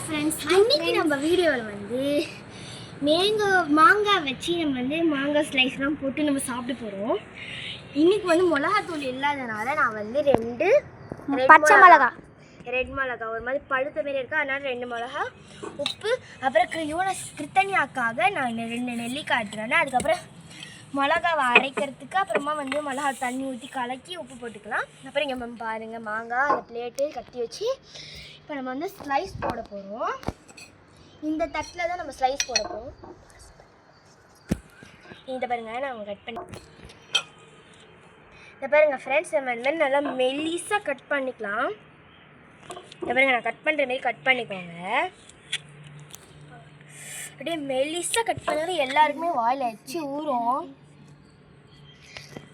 Friends, இன்னைக்கு நம்ம வீடியோவில் வந்து மாங்காய் வச்சு நம்ம வந்து மாங்காய் ஸ்லைஸ்லாம் போட்டு நம்ம சாப்பிட போகிறோம். இன்னைக்கு வந்து மிளகாத்தூள் இல்லாதனால நான் வந்து 2 பச்சை மிளகா, ரெட் மிளகா ஒரு மாதிரி பழுத்த மாரி இருக்கா, அதனால 2 மிளகா, உப்பு, அப்புறம் கிருத்தனியாக்காக நான் 2 நெல்லிக்காய் எடுத்துக்கிறேன். அதுக்கப்புறம் மிளகாவை அரைக்கிறதுக்கு அப்புறமா வந்து மிளகா தண்ணி ஊற்றி கலக்கி உப்பு போட்டுக்கலாம். அப்புறம் இங்கே பாருங்கள் மாங்காய் அந்த பிளேட்டு கட்டி வச்சு இப்போ நம்ம வந்து ஸ்லைஸ் போட போகிறோம். இந்த தட்டில் தான் நம்ம ஸ்லைஸ் போட போகிறோம். இந்த பாருங்கள் நான் கட் பண்ணி இந்த பாருங்கள் ஃப்ரெண்ட்ஸ், நம்ம இந்த மாதிரி நல்லா மெல்லிஸாக கட் பண்ணிக்கலாம். இந்த பாருங்கள் நான் கட் பண்ணுற மாரி கட் பண்ணிக்கோங்க. அப்படியே மெல்லிஸாக கட் பண்ணாலும் எல்லாருக்குமே வாயில் வச்சு ஊறும்.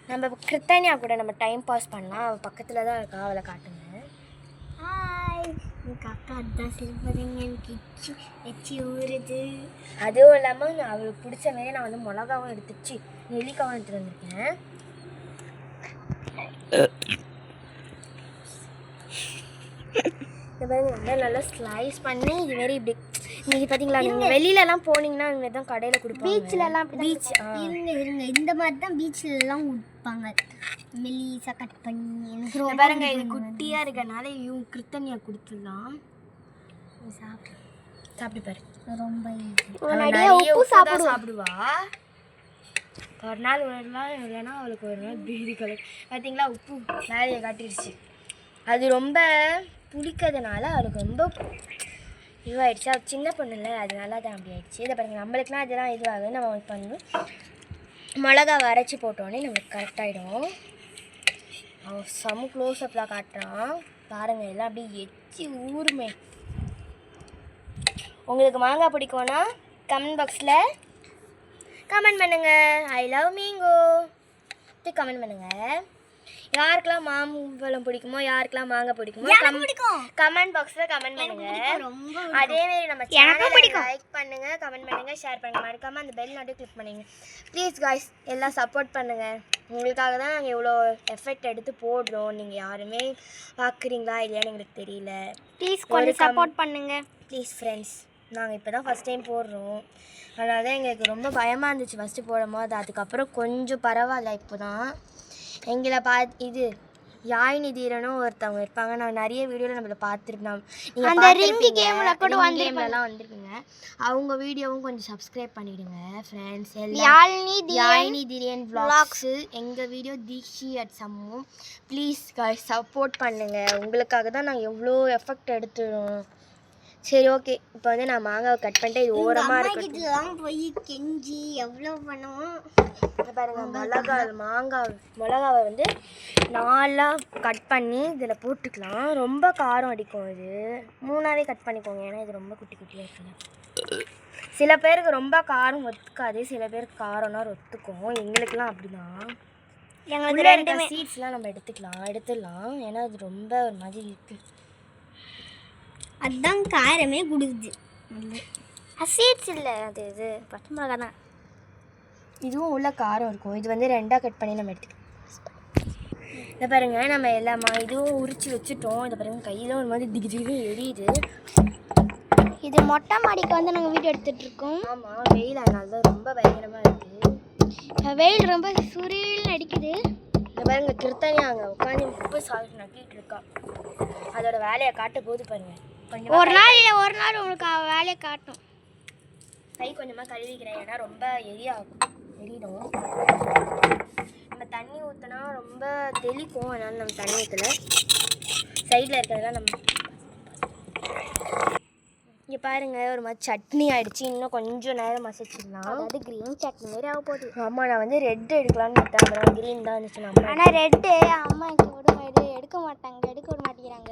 நம்ம கிருத்தனியா கூட நம்ம டைம் பாஸ் பண்ணலாம். அவள் பக்கத்தில் தான் இருக்கா, அவளை காட்டுங்க. அக்கா அதான் சிலப்பதுங்க எனக்கு வச்சு ஊறுது. அதுவும் இல்லாமல் அவளுக்கு பிடிச்ச மாரி நான் வந்து மிளகாவும் எடுத்துச்சு நெல்லிக்காவும் எடுத்துகிட்டு வந்திருக்கேன். இந்த மாதிரி நல்லா ஸ்லைஸ் பண்ணி இதுமாரி இப்படி நீங்கள் பார்த்தீங்களா, நீங்கள் வெளியிலலாம் போனீங்கன்னா இந்த மாதிரி தான் கடையில் கொடுப்பாங்க. பீச்சிலலாம் இருங்க இந்த மாதிரி தான் பீச்சிலலாம் கொடுப்பாங்க, மெல்லிஸாக கட் பண்ணி. எனக்கு பாருங்க இது குட்டியாக இருக்கனால இவங்க கிருத்தனியா கொடுத்துடலாம். சாப்பிட்டு பாரு, ரொம்ப நிறைய உப்பு சாப்பிடுவா. ஒரு நாள் இல்லைன்னா அவளுக்கு ஒரு நாள் பீடி கலர். பார்த்தீங்களா உப்பு வேலையை காட்டிடுச்சு. அது ரொம்ப புளிக்கிறதுனால அவளுக்கு ரொம்ப இதுவாகிடுச்சு. அது சின்ன பொண்ணு இல்லை, அதனால தான் அப்படி ஆகிடுச்சு. இதை பாருங்கள், நம்மளுக்குலாம் இதெல்லாம் இதுவாகுது. நம்ம பண்ணணும் மிளகாவை அரைச்சி போட்டோன்னே நம்மளுக்கு கரெக்டாகிடும். அவன் சம க்ளோஸ்அப்பில் காட்டுறான் பாருங்கள், எல்லாம் அப்படியே எச்சி ஊருமே. உங்களுக்கு மாங்காய் பிடிக்கும்னா கமெண்ட் பாக்ஸில் கமெண்ட் பண்ணுங்கள். ஐ லவ் மேங்கோ கமெண்ட் பண்ணுங்கள். யாருக்கெல்லாம் மாம்பழம் பிடிக்குமோ, யாருக்கெல்லாம் மாங்காய் பிடிக்குமோ கமெண்ட் பாக்ஸில் கமெண்ட் பண்ணுங்க. அதேமாரி நம்ம சேனலை லைக் பண்ணுங்க, கமெண்ட் பண்ணுங்க, ஷேர் பண்ணுங்க. மறக்காம அந்த பெல் நோட்டிஃபிகேஷன் கிளிக் பண்ணுங்க ப்ளீஸ் காய்ஸ். எல்லாம் சப்போர்ட் பண்ணுங்க. உங்களுக்காக தான் நாங்கள் இவ்வளோ எஃபெக்ட் எடுத்து போடுறோம். நீங்கள் யாருமே பார்க்குறீங்களா இல்லையான்னு எங்களுக்கு தெரியல. ப்ளீஸ் கொஞ்சம் சப்போர்ட் பண்ணுங்க ப்ளீஸ் ஃப்ரெண்ட்ஸ். நாங்கள் இப்போ தான் ஃபஸ்ட் டைம் போடுறோம், அதனால தான் எங்களுக்கு ரொம்ப பயமாக இருந்துச்சு ஃபஸ்ட்டு போடும் போது. அதுக்கப்புறம் கொஞ்சம் பரவாயில்ல. இப்போ தான் எங்களை இது யாழினி தீரனும் ஒருத்தவங்க இருப்பாங்க. நான் நிறைய வீடியோவில் நம்மளை பார்த்துருப்போம். கேம்லலாம் வந்துருக்குங்க. அவங்க வீடியோவும் கொஞ்சம் சப்ஸ்கிரைப் பண்ணிவிடுங்க ஃப்ரெண்ட்ஸ். யாழினி தீரன் வ்ளாக்ஸு எங்கள் வீடியோ தீக்ஷி அட் சம்மும் ப்ளீஸ் சப்போர்ட் பண்ணுங்கள். உங்களுக்காக தான் நாங்கள் எவ்வளோ எஃபெக்ட் எடுத்துடுறோம். சரி ஓகே, இப்போ வந்து நான் மாங்காவை கட் பண்ணிட்டு இது ஓரமாக இருக்கட்டும். போய் கெஞ்சி எவ்வளோ பண்ணுவோம் பாருங்கள். மிளகாவை வந்து 4ஆக கட் பண்ணி இதில் போட்டுக்கலாம். ரொம்ப காரம் அடிக்கும். இது 3ஆவே கட் பண்ணிக்கோங்க, ஏன்னா இது ரொம்ப குட்டி குட்டியாக இருக்குல்ல. சில பேருக்கு ரொம்ப காரம் ஒத்துக்காது, சில பேருக்கு காரம்னா ஒத்துக்கும். எங்களுக்கெல்லாம் அப்படி தான். எங்களுக்கு 2 சீட்ஸ்லாம் நம்ம எடுத்துடலாம், ஏன்னா அது ரொம்ப ஒரு மாதிரி இருக்குது. அதுதான் காரமே கொடுக்குது. சீட்ஸ் இல்லை, அது இது பச்சை மிளகா தான். இதுவும் உள்ள காரம் இருக்கும். இது வந்து 2ஆக கட் பண்ணி நம்ம எடுத்துக்கலாம். இதை பாருங்கள், நம்ம எல்லாமா இதுவும் உரிச்சு வச்சுட்டோம். இதை பாருங்கள், கையில் ஒரு மாதிரி திடீர்னு எரியுது. இது மொட்டை மாடிக்கு வந்து நாங்கள் வீடியோ எடுத்துகிட்ருக்கோம். ஆமாம், வெயில் அதனால தான் ரொம்ப பயங்கரமாக இருக்குது. வெயில் ரொம்ப சுரீல்னு அடிக்குது. இந்த பாருங்க, கிருத்தனியா அங்கே உட்காந்து உப்பு சால்ட் நக்கிட்டு இருக்கா. அதோட வேலையை காட்ட போது பாருங்கள். ஒரு நாள் உங்களுக்கு வேலையை காட்டும். கை கொஞ்சமாக கழுவிக்கிறேன், ஏன்னா ரொம்ப எரியிடும். நம்ம தண்ணி ஊற்றினா ரொம்ப தெளிக்கும், அதனால நம்ம தண்ணி ஊற்றல. சைடில் இருக்கிறதெல்லாம் நம்ம இங்கே பாருங்கள், ஒரு மாதிரி சட்னி ஆகிடுச்சு. இன்னும் கொஞ்சம் நேரம் மசிச்சிடலாம். அதாவது க்ரீன் சட்னி மாரி ஆக போகுது. ஆமாம், நான் வந்து ரெட் எடுக்கலான்னு பார்த்தேன், அப்புறம் க்ரீன் தான் இருந்துச்சு. நம்ம ஆனால் ரெட்டு அம்மா எடுக்க விட மாட்டேங்கிறாங்க.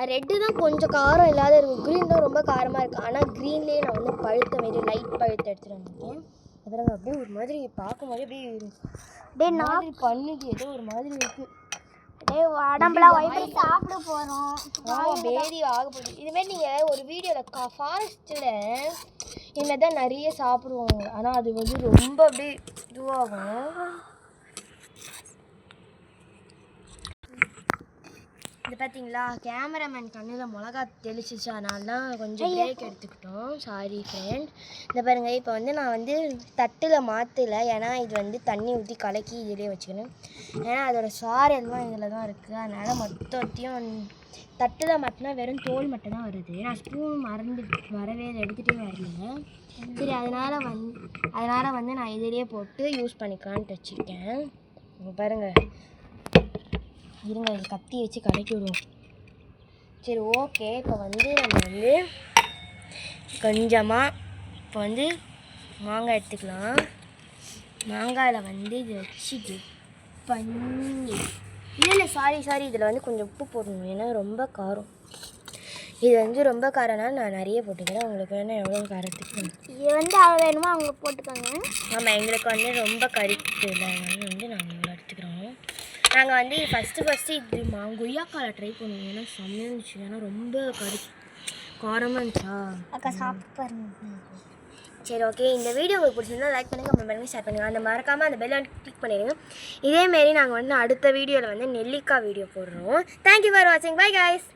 ரெட்டு தான் கொஞ்சம் காரம் இல்லாத இருக்கும், க்ரீன் தான் ரொம்ப காரமாக இருக்குது. ஆனால் க்ரீன்லேயே நான் வந்து பழுத்த மாரி லைட் பழுத்த எடுத்துகிட்டு வந்திருக்கேன். அப்புறம் அப்படியே ஒரு மாதிரி பார்க்கும் போது அப்படியே மாதிரி பண்ணுது, ஏதோ ஒரு மாதிரி இருக்குது. உடம்புலாம் சாப்பிட போகிறோம், பேதி ஆக போகுது. இதுமாரி நீங்கள் ஒரு வீடியோவில் ஃபாரஸ்ட்டில் இதில் தான் நிறைய சாப்பிடுவாங்க, ஆனால் அது வந்து ரொம்ப அப்படியே இதுவாகும். இது பார்த்தீங்களா கேமராமேன் கண்ணில் மிளகா தெளிச்சிச்சு, அதனால தான் கொஞ்சம் பிரேக் எடுத்துக்கிட்டோம். Sorry friend. இந்த பாருங்கள், இப்போ வந்து நான் வந்து தட்டில் மாற்றலை, ஏன்னா இது வந்து தண்ணி ஊற்றி கலக்கி இதிலே வச்சுக்கணும். ஏன்னா அதோடய சாறு எல்லாம் இதில் தான் இருக்குது. அதனால் மொத்தத்தையும் தட்டில் மாட்டினா வெறும் தோல் மட்டும் தான் வருது. நான் ஸ்பூன் வரவே எடுத்துகிட்டே வரல. சரி, அதனால் வந்து நான் இதிலே போட்டு யூஸ் பண்ணிக்கலான்ட்டு வச்சுருக்கேன். பாருங்கள், இருங்க கத்தி வச்சு கலக்கி விடுவோம். சரி ஓகே, இப்போ வந்து நம்ம வந்து கொஞ்சமாக இப்போ வந்து மாங்காய் எடுத்துக்கலாம். மாங்காயில் வந்து இதை வச்சு பண்ணி இல்லை சாரி இதில் வந்து கொஞ்சம் உப்பு போடணும், ஏன்னா ரொம்ப காரம். இது வந்து ரொம்ப காரம்னா நான் நிறைய போட்டுக்கிறேன். உங்களுக்கு வேணால் எவ்வளோ காரத்துக்கு இது வந்து அவ்வளோ வேணுமோ அவங்க போட்டுக்கோங்க. ஆமாம், எங்களுக்கு வந்து ரொம்ப கறிக்கு இல்லை, அதனால வந்து நாங்கள் இவ்வளோ எடுத்துக்கிறோம். நாங்கள் வந்து ஃபஸ்ட்டு இது கொய்யாக்காலை ட்ரை பண்ணுவோம், ஏன்னா செம்மையாக இருந்துச்சு. ஏன்னா ரொம்ப காரமாக இருந்துச்சா. அக்கா சாப்பிட்டு பாருங்க. சரி ஓகே, இந்த வீடியோ உங்களுக்கு பிடிச்சிருந்தா லைக் பண்ணுங்கள், கமெண்ட் பண்ணுங்கள், ஷேர் பண்ணுங்கள். அந்த மறக்காமல் அந்த பெல் கிளிக் பண்ணிடுங்க. இதேமாரி நாங்கள் வந்து அடுத்த வீடியோவில் வந்து நெல்லிக்காய் வீடியோ போடுறோம். தேங்க்யூ ஃபார் வாட்சிங். Bye guys.